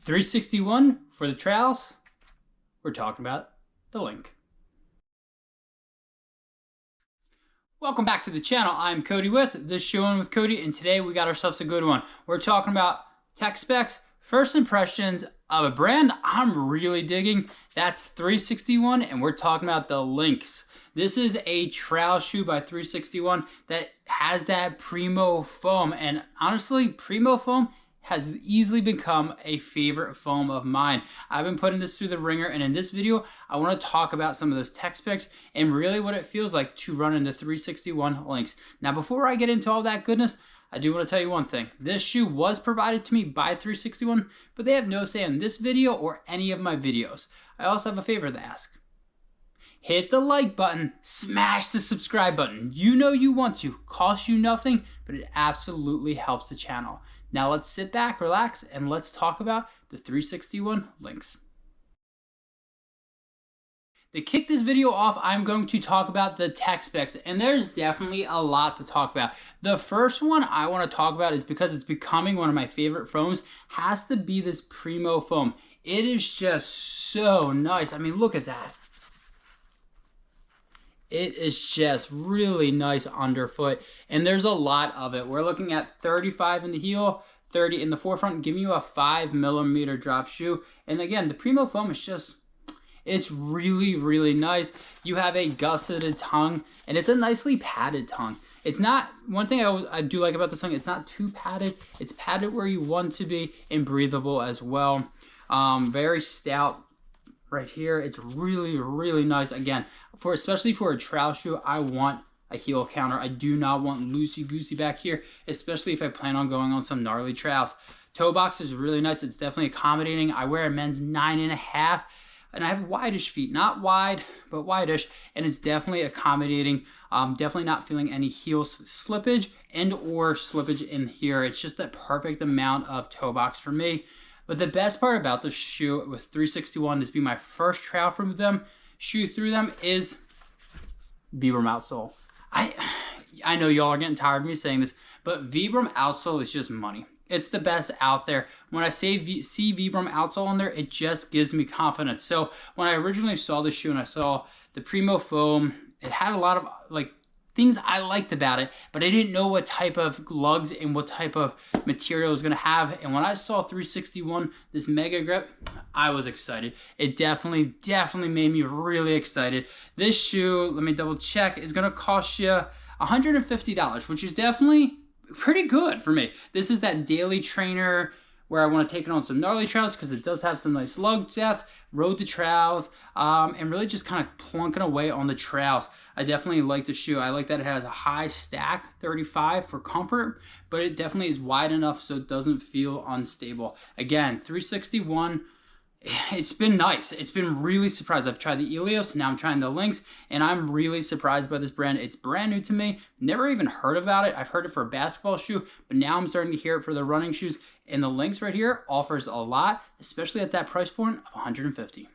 361 for the trails. We're talking about the Lynx. Welcome back to the channel. I'm Cody with the Shoe In With Cody, and today we got ourselves a good one. We're talking about tech specs, first impressions of a brand I'm really digging. That's 361, and we're talking about the Lynx. This is a trail shoe by 361 that has that Primo foam, and honestly, Primo foam has easily become a favorite foam of mine. I've been putting this through the ringer, and in this video, I want to talk about some of those tech specs and really what it feels like to run into 361 Lynx. Now, before I get into all that goodness, I do want to tell you one thing. This shoe was provided to me by 361, but they have no say in this video or any of my videos. I also have a favor to ask. Hit the like button, smash the subscribe button. You know you want to. Costs you nothing, but it absolutely helps the channel. Now let's sit back, relax, and let's talk about the 361 Lynx. To kick this video off, I'm going to talk about the tech specs, and there's definitely a lot to talk about. The first one I want to talk about is because it's becoming one of my favorite foams, has to be this Primo foam. It is just so nice. I mean, look at that. It is just really nice underfoot, and there's a lot of it. We're looking at 35 in the heel, 30 in the forefront, giving you a 5mm drop shoe. And again, the Primo foam is just, it's really, really nice. You have a gusseted tongue, and it's a nicely padded tongue. It's not, one thing I do like about this tongue, it's not too padded. It's padded where you want to be and breathable as well. Very stout right here. It's really, really nice. Again, especially for a trail shoe, I want a heel counter. I do not want loosey-goosey back here, especially if I plan on going on some gnarly trails. Toe box is really nice. It's definitely accommodating. I wear a men's 9.5, and I have wideish feet. Not wide, but wideish, and it's definitely accommodating. Definitely not feeling any heel slippage and or slippage in here. It's just the perfect amount of toe box for me. But the best part about this shoe with 361, this being my first trail from them, shoe through them, is Vibram outsole. I know y'all are getting tired of me saying this, but Vibram outsole is just money. It's the best out there. When I see Vibram outsole on there, it just gives me confidence. So when I originally saw the shoe and I saw the Primo foam, it had a lot of like things I liked about it, but I didn't know what type of lugs and what type of material it was going to have. And when I saw 361, this mega grip, I was excited. It definitely made me really excited. This shoe, let me double check, is going to cost you $150, which is definitely pretty good for me. This is that daily trainer where I want to take it on some gnarly trails because it does have some nice lug depth, road to trails, and really just kind of plunking away on the trails. I definitely like the shoe. I like that it has a high stack, 35 for comfort, but it definitely is wide enough so it doesn't feel unstable. Again, 361, it's been nice. It's been really surprised. I've tried the Elios, now I'm trying the Lynx, and I'm really surprised by this brand. It's brand new to me. Never even heard about it. I've heard it for a basketball shoe, but now I'm starting to hear it for the running shoes. And the Lynx right here offers a lot, especially at that price point of $150.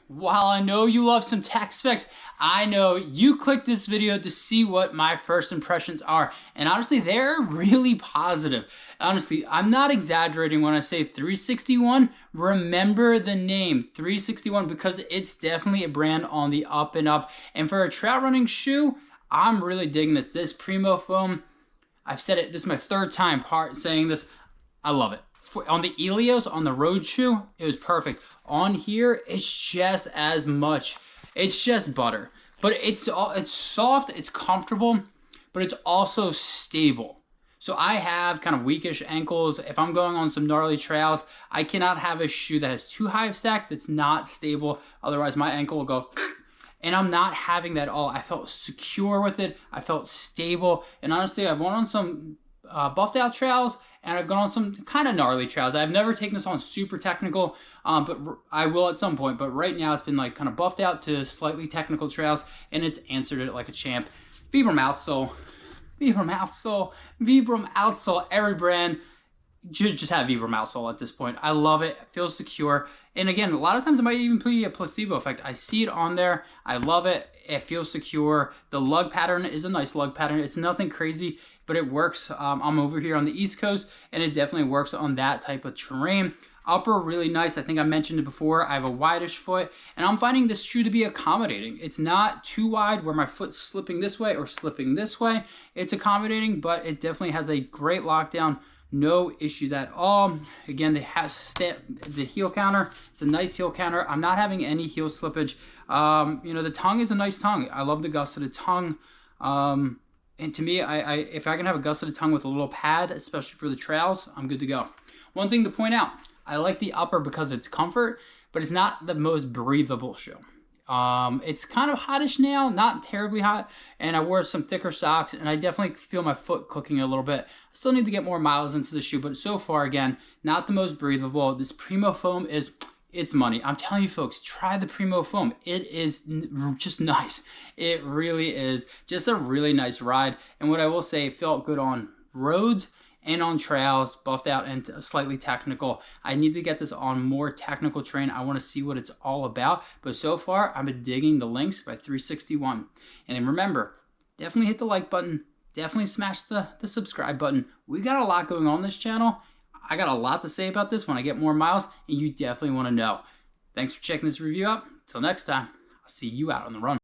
While I know you love some tech specs, I know you clicked this video to see what my first impressions are. And honestly, they're really positive. Honestly, I'm not exaggerating when I say 361. Remember the name 361 because it's definitely a brand on the up and up. And for a trail running shoe, I'm really digging this. This Primo foam, I've said it, this is my third time saying this. I love it. On the Elios, on the road shoe, it was perfect. On here, it's just as much. It's just butter. But it's soft, it's comfortable, but it's also stable. So I have kind of weakish ankles. If I'm going on some gnarly trails, I cannot have a shoe that has too high of stack that's not stable. Otherwise, my ankle will go and I'm not having that at all. I felt secure with it. I felt stable. And honestly, I've gone on some buffed out trails and I've gone on some kind of gnarly trails. I've never taken this on super technical, but I will at some point. But right now it's been like kind of buffed out to slightly technical trails and it's answered it like a champ. Vibram outsole, Vibram outsole, Vibram outsole, every brand. Just have Vibram outsole at this point. I love it. It feels secure. And again, a lot of times it might even be a placebo effect. I see it on there. I love it. It feels secure. The lug pattern is a nice lug pattern. It's nothing crazy. but it works. I'm over here on the East Coast, and it definitely works on that type of terrain. Upper, really nice. I think I mentioned it before. I have a wideish foot, and I'm finding this shoe to be accommodating. It's not too wide where my foot's slipping this way or slipping this way. It's accommodating, but it definitely has a great lockdown. No issues at all. Again, they have the heel counter. It's a nice heel counter. I'm not having any heel slippage. You know, the tongue is a nice tongue. I love the gusseted tongue. And to me, if I can have a gusseted tongue with a little pad, especially for the trails, I'm good to go. One thing to point out, I like the upper because it's comfort, but it's not the most breathable shoe. It's kind of hottish now, not terribly hot, and I wore some thicker socks, and I definitely feel my foot cooking a little bit. I still need to get more miles into the shoe, but so far, again, not the most breathable. This Primo foam it's money. I'm telling you folks, try the Primo foam. It is just nice. It really is just a really nice ride, and what I will say, it felt good on roads and on trails, buffed out and slightly technical. I need to get this on more technical terrain. I want to see what it's all about. But so far, I've been digging the Lynx by 361. And then remember, definitely hit the like button. Definitely smash the subscribe button. We got a lot going on this channel. I got a lot to say about this when I get more miles, and you definitely want to know. Thanks for checking this review out. Until next time, I'll see you out on the run.